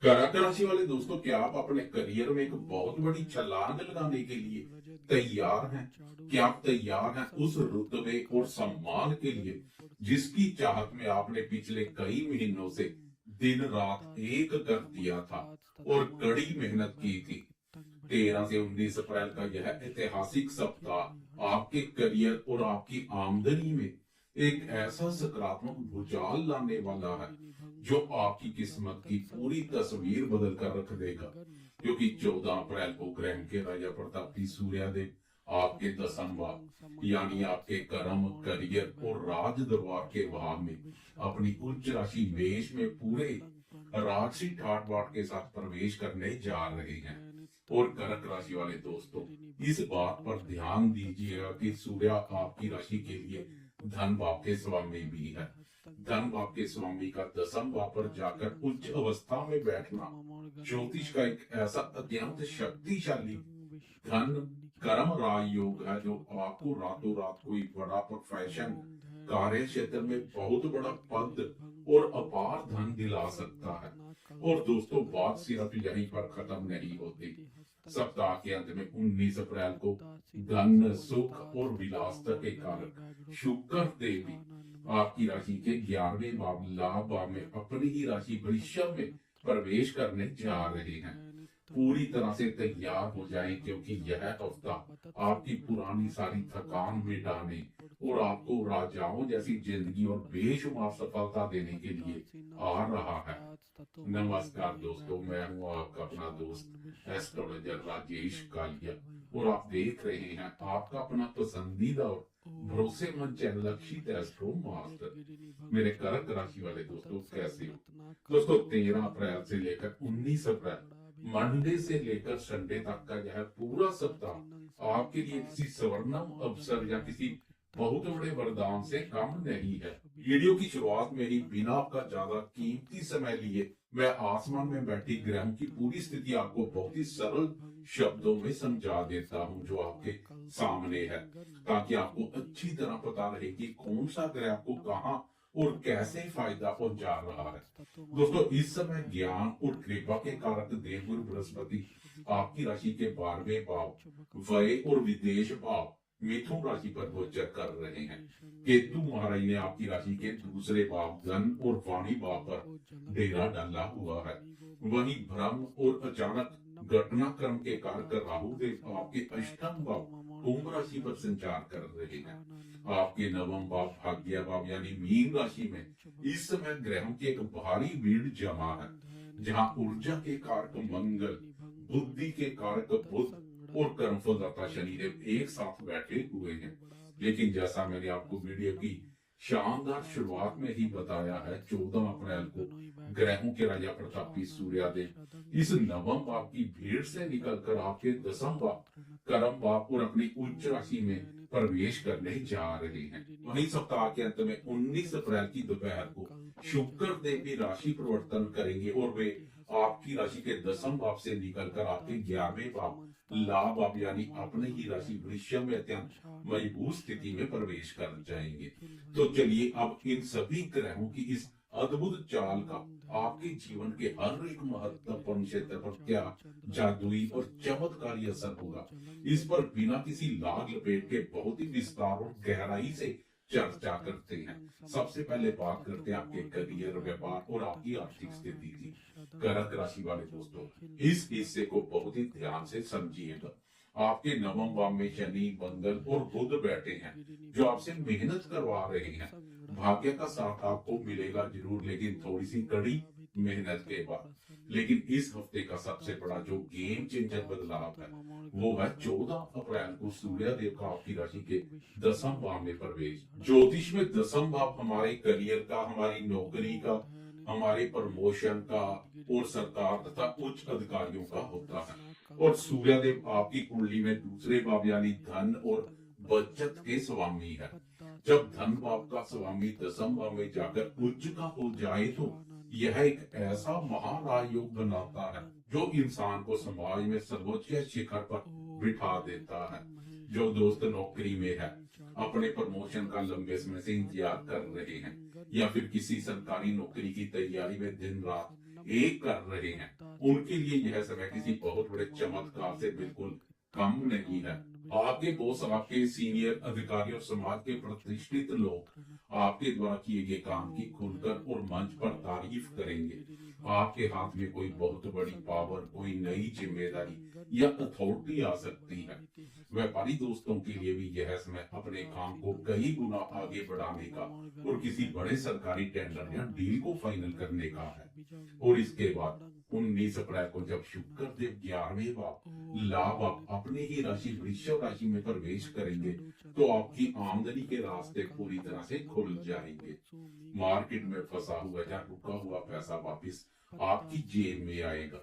कर्क राशि वाले दोस्तों, क्या आप अपने करियर में एक बहुत बड़ी छलांग लगाने के लिए तैयार हैं? क्या आप तैयार हैं उस रुतबे और सम्मान के लिए जिसकी चाहत में आपने पिछले कई महीनों से दिन रात एक कर दिया था और कड़ी मेहनत की थी? 13 से 19 अप्रैल का यह ऐतिहासिक सप्ताह आपके करियर और आपकी आमदनी में एक ऐसा सकारात्मक भूचाल लाने वाला है जो आपकी किस्मत की पूरी तस्वीर बदल कर रख देगा। क्योंकि 14 अप्रैल को ग्रह के राजा प्रतापी सूर्यदेव आपके दसम भाव यानी आपके कर्म, करियर और राज दरबार के भाव में अपनी उच्च राशि मेष में पूरे राजसी ठाट बाट के साथ प्रवेश करने जा रहे हैं। और कर्क राशि वाले दोस्तों, इस बात पर ध्यान दीजिएगा कि सूर्य आपकी राशि के लिए धन भाव के स्वामी भी है। धन भाव के स्वामी का दसम भाव पर जाकर उच्च अवस्था में बैठना ज्योतिष का एक ऐसा अत्यंत शक्तिशाली धन कर्म राज योग है जो आपको रातों रात कोई बड़ा प्रोफेशन, कार्य क्षेत्र में बहुत बड़ा पद और अपार धन दिला सकता है। और दोस्तों, बात सिर्फ यहीं पर खत्म नहीं होती। सप्ताह के अंत में 19 अप्रैल को धन, सुख और विलासता के कारक शुक्र देवी आपकी राशि के 11वें भाव लाभ भाव में अपनी ही राशि वृषभ में प्रवेश करने जा रहे हैं। पूरी तरह से तैयार हो जाएं, क्योंकि यह हफ्ता आपकी पुरानी सारी थकान मिटाने और आपको राजाओं जैसी जिंदगी और बेशुमार सफलता देने के लिए आ रहा है। नमस्कार दोस्तों, मैं हूं आपका अपना दोस्त एस्ट्रोलॉजर राजेश कालिया और आप देख रहे हैं आपका अपना पसंदीदा और भरोसेमंद चैनल अक्षित एस्ट्रो मास्टर। मेरे कर्क राशि वाले दोस्तों, कैसे हो दोस्तों? 13 अप्रैल से लेकर 19 अप्रैल, मंडे से लेकर संडे तक का यह पूरा सप्ताह आपके लिए किसी स्वर्णम अवसर या किसी बहुत बड़े वरदान से कम नहीं है। वीडियो की शुरुआत में ही बिना आपका ज्यादा कीमती समय लिए मैं आसमान में बैठी ग्रहों की पूरी स्थिति आपको बहुत ही सरल शब्दों में समझा देता हूं जो आपके सामने है, ताकि आपको अच्छी तरह पता रहे कि कौन सा ग्रह आपको कहां और कैसे फायदा पहुंचा रहा है। दोस्तों, इस समय ज्ञान और कृपा के कारक देवगुरु बृहस्पति आपकी राशि के 12वें भाव व्यय और विदेश भाव मिथुन राशि पर गोचर कर रहे हैं। केतु महाराज ने आपकी राशि के दूसरे भाव धन और वाणी भाव पर डेरा डाला हुआ है। वहीं भ्रम और अचानक घटनाक्रम के कारक राहु देव आपके अष्टम भाव कुंभ राशि पर संचार कर रहे हैं। आपके नवम भाव भाग्य भाव यानी मीन राशि में इस समय ग्रहों की एक भारी भीड़ जमा है, जहां ऊर्जा के कारक मंगल, बुद्धि के कारक बुध और कर्मफलदाता शनिदेव एक साथ बैठे हुए हैं। लेकिन जैसा मैंने आपको वीडियो की शानदार शुरुआत में ही बताया है, 14 अप्रैल को ग्रहों के राजा प्रतापी सूर्यदेव इस नवम भाव की भीड़ से निकलकर आपके दसम भाव कर्म भाव और अपनी उच्च राशि में प्रवेश करने जा रहे हैं। वहीं सप्ताह के अंत में 19 अप्रैल की दोपहर को शुक्र देव भी राशि परिवर्तन करेंगे और वे आपकी राशि के दसम भाव से निकलकर आपके 11वें भाव लाभ भाव यानी अपने ही राशि वृषभ में अत्यंत मजबूत स्थिति में प्रवेश कर जाएंगे। तो चलिए अब इन सभी ग्रहों की इस अद्भुत चाल का आपके जीवन के हर एक महत्वपूर्ण क्षेत्र पर क्या जादुई और चमत्कारी असर होगा, इस पर बिना किसी लाग लपेट के बहुत ही विस्तार और गहराई से चर्चा करते हैं। सबसे पहले बात करते हैं आपके करियर, व्यापार और आपकी आर्थिक स्थिति की। कर्क राशि वाले दोस्तों, इस हिस्से को बहुत ही ध्यान से समझिएगा। आपके नवम भाव में शनि, मंगल और बुध बैठे हैं, जो आपसे मेहनत करवा रहे हैं। भाग्य का साथ आपको मिलेगा जरूर, लेकिन थोड़ी सी कड़ी मेहनत के बाद। लेकिन इस हफ्ते का सबसे बड़ा जो गेम चेंजर बदलाव है, वो है 14 अप्रैल को सूर्य देव का आपकी राशि के दसम भाव में प्रवेश। ज्योतिष में दसम भाव हमारे करियर का, हमारी नौकरी का, हमारे प्रमोशन का और सरकार तथा उच्च अधिकारियों का होता है। और सूर्यदेव आपकी कुंडली में दूसरे भाव यानी धन और बचत के स्वामी है। जब धन भाव का स्वामी दसम भाव में जाकर उच्च का हो जाए तो यह एक ऐसा महान योग बनाता है जो इंसान को समाज में सर्वोच्च शिखर पर बिठा देता है। जो दोस्त नौकरी में है, अपने प्रमोशन का लंबे समय से इंतजार कर रहे हैं, या फिर किसी सरकारी नौकरी की तैयारी में दिन रात एक कर रहे हैं, उनके लिए यह समय किसी बहुत बड़े चमत्कार से बिल्कुल कम नहीं है। आपके बॉस, आपके सीनियर अधिकारी और समाज के प्रतिष्ठित लोग आपके द्वारा किए गए काम की खुलकर और मंच पर तारीफ करेंगे। आपके हाथ में कोई बहुत बड़ी पावर, कोई नई जिम्मेदारी या अथॉरिटी आ सकती है। व्यापारी दोस्तों के लिए भी यह समय अपने काम को कई गुना आगे बढ़ाने का और किसी बड़े सरकारी टेंडर या डील को फाइनल करने का है। और इसके बाद 19 अप्रैल को जब शुक्र देव 11वें भाव लाभ आप अपने ही राशि वृषभ राशि में प्रवेश करेंगे तो आपकी आमदनी के रास्ते पूरी तरह से खुल जाएंगे। मार्केट में फंसा हुआ या रुका हुआ पैसा वापस आपकी जेब में आएगा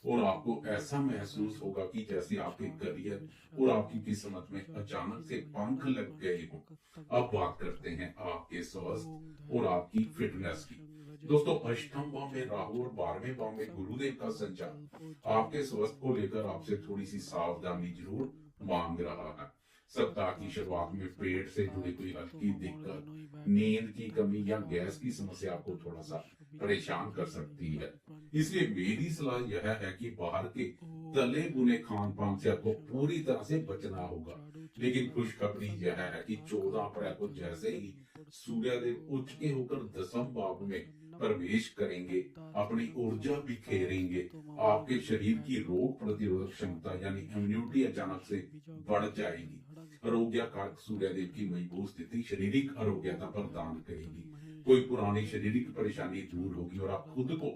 और आपको ऐसा महसूस होगा कि जैसे आपके करियर और आपकी किस्मत में अचानक से पंख लग गए हों। अब बात करते हैं आपके स्वास्थ्य और आपकी फिटनेस की। दोस्तों, अष्टम भाव में राहु और 12वें भाव में गुरुदेव का संचार आपके स्वास्थ्य को लेकर आपसे थोड़ी सी सावधानी जरूर मांग रहा है। सप्ताह की शुरुआत में पेट से जुड़ी कोई हल्की दिक्कत, नींद की कमी या गैस की समस्या आपको थोड़ा सा परेशान कर सकती है। इसलिए मेरी सलाह यह है कि बाहर के तले भुने खान पान से आपको पूरी तरह से बचना होगा। लेकिन खुशखबरी यह है कि 14 अप्रैल को जैसे ही सूर्यदेव उच्च के होकर 10वें भाव में प्रवेश करेंगे, अपनी ऊर्जा बिखेरेंगे, आपके शरीर की रोग प्रतिरोधक क्षमता यानी इम्यूनिटी अचानक से बढ़ जाएगी। आरोग्य कारक सूर्यदेव की मजबूत स्थिति शारीरिक आरोग्यता प्रदान करेगी। कोई पुरानी शारीरिक परेशानी दूर होगी और आप खुद को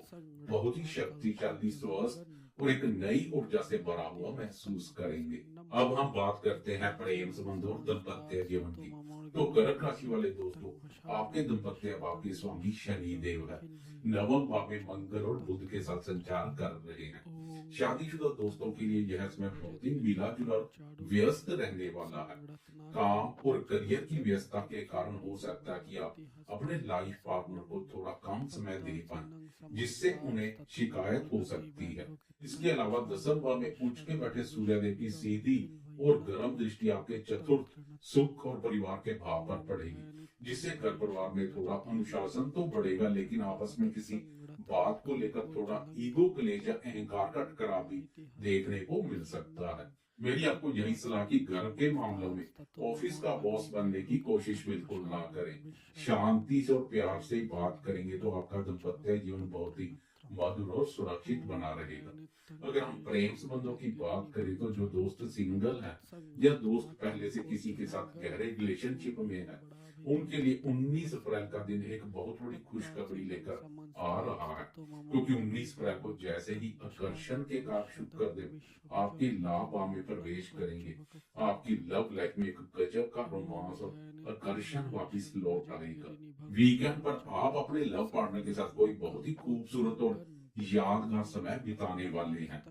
बहुत ही शक्तिशाली, स्वस्थ और एक नई ऊर्जा से भरा हुआ महसूस करेंगे। अब हम बात करते हैं प्रेम संबंध और दाम्पत्य जीवन की। तो कर्क राशि वाले दोस्तों, आपके दाम्पत्य भाव के स्वामी शनि देव है, 9वें भाव में मंगल और बुध के साथ संचार कर रहे हैं। शादीशुदा दोस्तों के लिए यह समय बहुत ही मिला जुला व्यस्त रहने वाला है। काम और करियर की व्यस्तता के कारण हो सकता है कि आप अपने लाइफ पार्टनर को थोड़ा कम समय दे पाए, जिससे उन्हें शिकायत हो सकती है। इसके अलावा 10वें भाव में उच्च के बैठे सूर्यदेव की सीधी और गर्म दृष्टि आपके चतुर्थ, सुख और परिवार के भाव पर पड़ेगी, जिससे घर परिवार में थोड़ा अनुशासन तो बढ़ेगा, लेकिन आपस में किसी बात को लेकर थोड़ा ईगो क्लेश या अहंकार का टकराव भी देखने को मिल सकता है। मेरी आपको यही सलाह कि घर के मामलों में ऑफिस का बॉस बनने की कोशिश बिल्कुल ना करें। शांति से और प्यार से बात करेंगे तो आपका दाम्पत्य जीवन बहुत ही मधुर और सुरक्षित बना रहेगा। अगर हम प्रेम संबंधों की बात करें तो जो दोस्त सिंगल है या दोस्त पहले से किसी के साथ गहरे रिलेशनशिप में है, उनके लिए 19 अप्रैल का दिन एक बहुत बड़ी खुशखबरी लेकर आ रहा है। क्योंकि 19 अप्रैल को जैसे ही आकर्षण के कारक शुक्र देव आपके लाभ भाव में प्रवेश करेंगे, आपकी लव लाइफ में एक गजब का रोमांस और आकर्षण वापिस लौट आएगा। वीकेंड पर आप अपने लव पार्टनर के साथ कोई बहुत ही खूबसूरत और यादगार समय बिताने वाले हैं।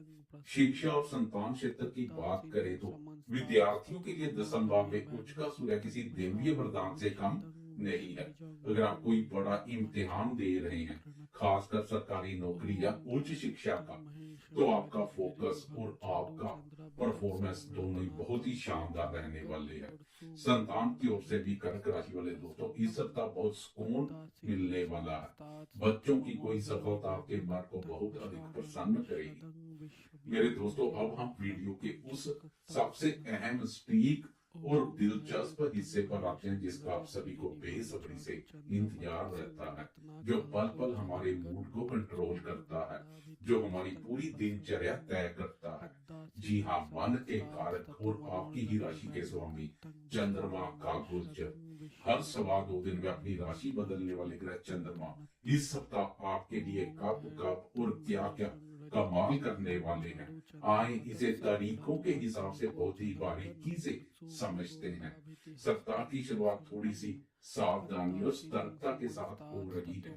शिक्षा और संतान क्षेत्र की बात करें तो विद्यार्थियों के लिए 10वें भाव में उच्च का सूर्य किसी देवीय वरदान से कम नहीं है। अगर आप कोई बड़ा इम्तिहान दे रहे हैं, खासकर सरकारी नौकरी या उच्च शिक्षा का, तो आपका फोकस और आपका परफॉर्मेंस दोनों ही बहुत ही शानदार रहने वाले हैं। संतान की ओर से भी कर्क राशि वाले दोस्तों, इस सप्ताह बहुत सुकून मिलने वाला है। बच्चों की कोई सफलता आपके मन को बहुत अधिक प्रसन्न करेगी। मेरे दोस्तों, अब हम वीडियो के उस सबसे अहम स्टीक और दिलचस्प हिस्से पर आते हैं जिसका आप सभी को बेसब्री से इंतजार रहता है, जो पल पल हमारे मूड को कंट्रोल करता है, जो हमारी पूरी दिनचर्या तय करता है। जी हाँ, मन के कारक और आपकी ही राशि के स्वामी चंद्रमा का गोचर। हर 2.25 दिन में अपनी राशि बदलने वाले ग्रह चंद्रमा इस सप्ताह आपके लिए कब कब और क्या क्या कमाल करने वाले हैं। आए इसे तारीखों के हिसाब से बहुत ही बारीकी से समझते हैं। सप्ताह की शुरुआत थोड़ी सी सावधानी और सतर्कता के साथ हो रही है।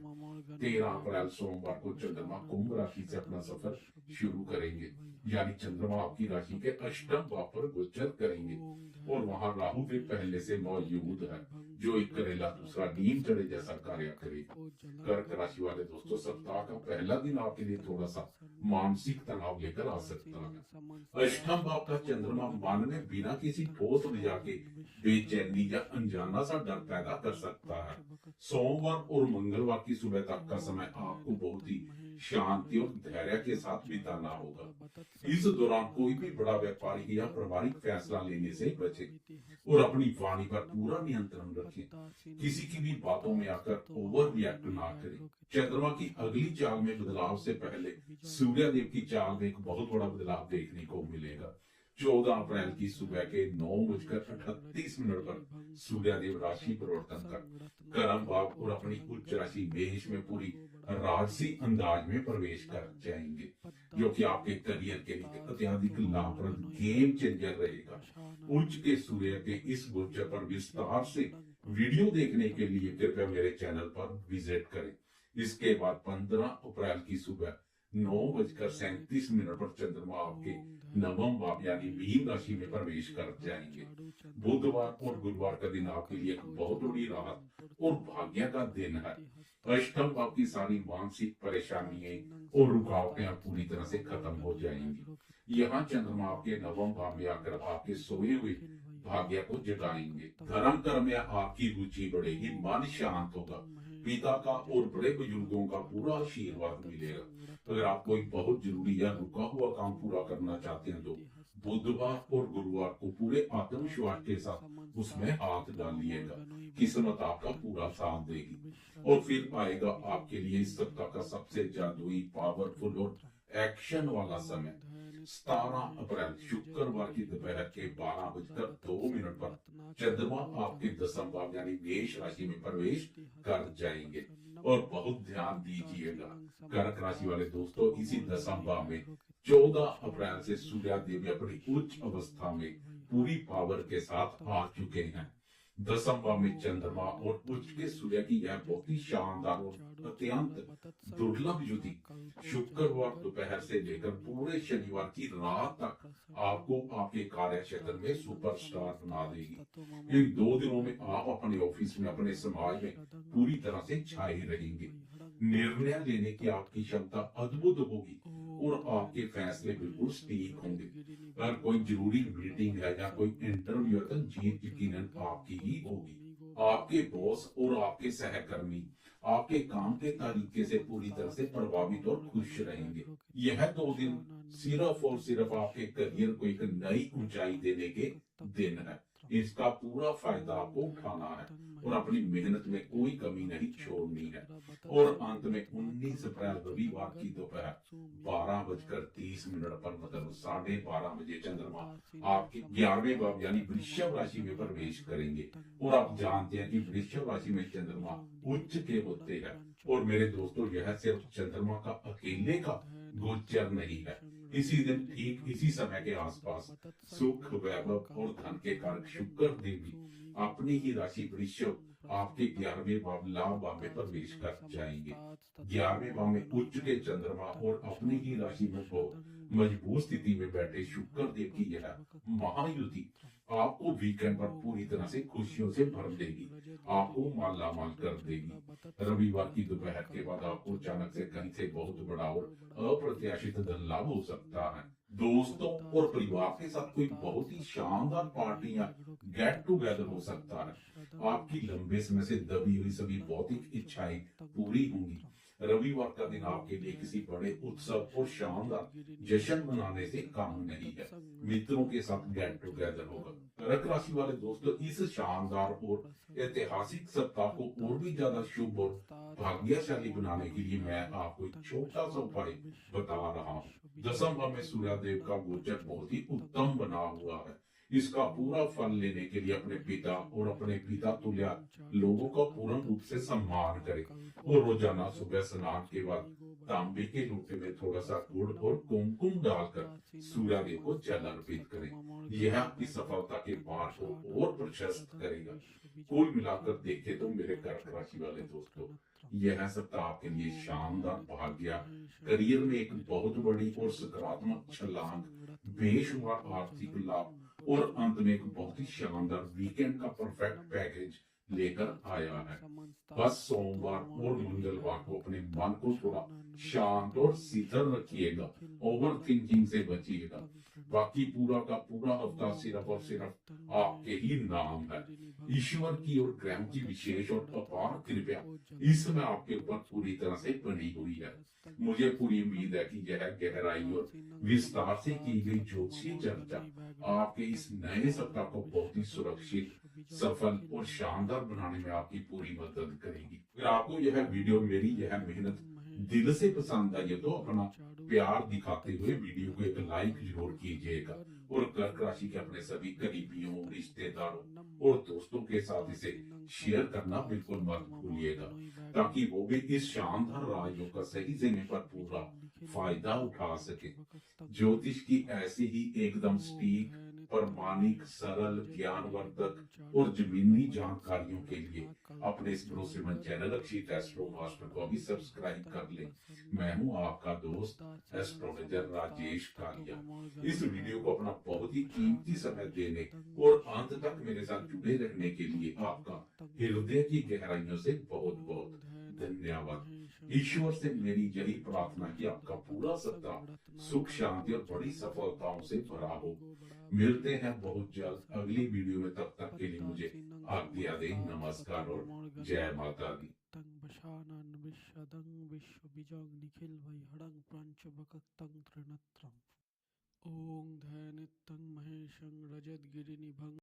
13 अप्रैल सोमवार को चंद्रमा कुंभ राशि से अपना सफर शुरू करेंगे, यानी चंद्रमा आपकी राशि के अष्टम भाव पर गोचर करेंगे और वहां राहु भी पहले से मौजूद है, जो एक करेला दूसरा नीम चढ़े जैसा कार्य करेगा। कर्क राशि वाले दोस्तों, सप्ताह का पहला दिन आपके लिए थोड़ा सा मानसिक तनाव लेकर आ सकता है। अष्टम भाव का चंद्रमा मन में बिना किसी ठोस वजह के बेचैनी या अनजाना सा डर पैदा कर सकता है। सोमवार और मंगलवार की सुबह तक का समय आपको बहुत ही शांति और धैर्य के साथ बिताना होगा। इस दौरान कोई भी बड़ा व्यापारिक या पारिवारिक फैसला लेने से बचे और अपनी वाणी पर पूरा नियंत्रण रखें। किसी की भी बातों में आकर ओवर रिएक्ट ना करें। चंद्रमा की अगली चाल में बदलाव से पहले सूर्य देव की चाल में एक बहुत बड़ा बदलाव देखने को मिलेगा। 14 अप्रैल की सुबह के 9:38 पर सूर्यदेव राशि परिवर्तन कर कर्म भाव और अपनी उच्च राशि मेष में पूरी राजसी अंदाज में प्रवेश कर जाएंगे, जो कि आपके करियर के लिए अत्यधिक लाभप्रद गेम चेंजर रहेगा। उच्च के सूर्य के इस गोचर पर विस्तार से वीडियो देखने के लिए कृपया मेरे चैनल पर विजिट करें। इसके बाद 15 अप्रैल की सुबह 9:37 पर चंद्रमा आपके नवम भाव यानी मीन राशि में प्रवेश कर जाएंगे। बुधवार और गुरुवार का दिन आपके लिए एक बहुत बड़ी राहत और भाग्य का दिन है। अष्टम भाव की सारी मानसिक परेशानियां और रुकावटें पूरी तरह से खत्म हो जाएंगी। यहाँ चंद्रमा आपके नवम भाव में आकर आपके सोए हुए भाग्य को जगाएंगे। धर्म कर्म में आपकी रुचि बढ़ेगी, मन शांत होगा, पिता का और बड़े बुजुर्गों का पूरा आशीर्वाद मिलेगा। अगर आप कोई बहुत जरूरी या रुका हुआ काम पूरा करना चाहते हैं तो बुधवार और गुरुवार को पूरे आत्मविश्वास के साथ उसमें हाथ डालिएगा। किस्मत आपका पूरा साथ देगी। और फिर आएगा आपके लिए इस सप्ताह का सबसे जादुई, पावरफुल और एक्शन वाला समय 17 अप्रैल शुक्रवार की दोपहर के 12:02 पर चंद्रमा आपके दसम भाव यानी मेष राशि में प्रवेश कर जाएंगे। और बहुत ध्यान दीजिएगा कर्क राशि वाले दोस्तों, इसी दसम भाव में 14 अप्रैल से सूर्य देव अपनी उच्च अवस्था में पूरी पावर के साथ आ चुके हैं। दसम भाव में चंद्रमा और उच्च के सूर्य की यह बहुत ही शानदार और अत्यंत दुर्लभ युति शुक्रवार दोपहर से लेकर पूरे शनिवार की रात तक आपको आपके कार्य क्षेत्र में सुपरस्टार बना देगी। इन 2 दिनों में आप अपने ऑफिस में, अपने समाज में पूरी तरह से छाए रहेंगे। निर्णय लेने की आपकी क्षमता अद्भुत होगी और आपके फैसले बिल्कुल सटीक होंगे। अगर कोई जरूरी मीटिंग है या कोई इंटरव्यू है तो जीत यकीनन आपकी ही होगी। आपके बॉस और आपके सहकर्मी आपके काम के तरीके से पूरी तरह से प्रभावित और खुश रहेंगे। यह 2 दिन सिर्फ और सिर्फ आपके करियर को एक नई ऊंचाई देने के दिन है। इसका पूरा फायदा आपको उठाना है और अपनी मेहनत में कोई कमी नहीं छोड़नी है। और अंत में 19 अप्रैल रविवार की दोपहर 12:30 पर मतलब 12:30 चंद्रमा आपके 11वें भाव यानी वृषभ राशि में प्रवेश करेंगे। और आप जानते हैं कि वृषभ राशि में चंद्रमा उच्च के होते हैं। और मेरे दोस्तों, यह सिर्फ चंद्रमा का अकेले का गोचर नहीं है। इसी दिन ठीक इसी समय के आसपास सुख, वैभव और धन के कारक शुक्र देव भी अपनी ही राशि वृषभ आपके 11वें भाव लाभ भाव में प्रवेश कर जाएंगे। 11वें भाव में उच्च के चंद्रमा और अपनी ही राशि में बहुत मजबूत स्थिति में बैठे शुक्र देव की यह महायुति आपको वीकेंड पर पूरी तरह से खुशियों से भर देगी, आपको माला माल कर देगी। रविवार की दोपहर के बाद आपको अचानक से कहीं से बहुत बड़ा और अप्रत्याशित धन लाभ हो सकता है। दोस्तों और परिवार के साथ कोई बहुत ही शानदार पार्टी या गेट टुगेदर हो सकता है। आपकी लंबे समय से दबी हुई सभी भौतिक इच्छाएं पूरी होंगी। रविवार का दिन आपके लिए किसी बड़े उत्सव और शानदार जश्न मनाने से कम नहीं है। मित्रों के साथ गेट टुगेदर होगा। कर्क राशि वाले दोस्तों, इस शानदार और ऐतिहासिक सप्ताह को और भी ज्यादा शुभ और भाग्यशाली बनाने के लिए मैं आपको एक छोटा सा उपाय बता रहा हूँ। दसम भाव में सूर्य देव का गोचर बहुत ही उत्तम बना हुआ है। इसका पूरा फल लेने के लिए अपने पिता और अपने पिता तुल्य लोगों का पूर्ण रूप से सम्मान करें और रोजाना सुबह स्नान के बाद तांबे के लोटे में थोड़ा सा गुड़ और कुमकुम डालकर सूर्य देव को जल अर्पित करें। यह आपकी सफलता के मार्ग को और प्रशस्त करेगा। कुल मिलाकर देखें तो मेरे कर्क राशि वाले दोस्तों, यह सप्ताह आपके लिए शानदार भाग्य, करियर में एक बहुत बड़ी और सकारात्मक छलांग, बेशुमार आर्थिक लाभ और अंत में एक बहुत ही शानदार वीकेंड का परफेक्ट पैकेज लेकर आया है। बस सोमवार और मंगलवार को अपने मन को थोड़ा शांत और शीतल रखिएगा, ओवर थिंकिंग से बचिएगा। बाकी पूरा का पूरा हफ्ता सिर्फ और सिर्फ आपके ही नाम है। ईश्वर की और ग्रहों की विशेष और अपार कृपया इस समय आपके ऊपर पूरी तरह से बनी हुई है। मुझे पूरी उम्मीद है कि यह गहराई और विस्तार से की गई ज्योतिषीय चर्चा आपके इस नए सप्ताह को बहुत ही सुरक्षित, सफल और शानदार बनाने में आपकी पूरी मदद करेगी। अगर आपको यह वीडियो, मेरी यह मेहनत दिल से पसंद आई है तो अपना प्यार दिखाते हुए वीडियो को एक लाइक जरूर कीजिएगा और कर्क राशि के अपने सभी करीबियों, रिश्तेदारों और दोस्तों के साथ इसे शेयर करना बिल्कुल मत भूलिएगा, ताकि वो भी इस शानदार राजयोग का सही समय पर पूरा फायदा उठा सके। ज्योतिष की ऐसी ही एकदम सटीक, प्रमाणिक, सरल, ज्ञानवर्धक और जमीनी जानकारियों के लिए अपने इस भरोसेमंद चैनल अक्षित एस्ट्रो मास्टर को अभी सब्सक्राइब कर ले। मैं हूं आपका दोस्त एस्ट्रोलॉजर राजेश कालिया। इस वीडियो को अपना बहुत ही कीमती समय देने और अंत तक मेरे साथ जुड़े रहने के लिए आपका हृदय की गहराइयों से बहुत बहुत धन्यवाद। ईश्वर से मेरी यही प्रार्थना कि आपका पूरा सप्ताह सुख, शांति और बड़ी सफलताओं से भरा हो। मिलते हैं बहुत जल्द अगली वीडियो में, तब तक के लिए मुझे आज्ञा दें। नमस्कार और जय माता दी। ओं धैनित्यं महेशं रजतगिरिनिभं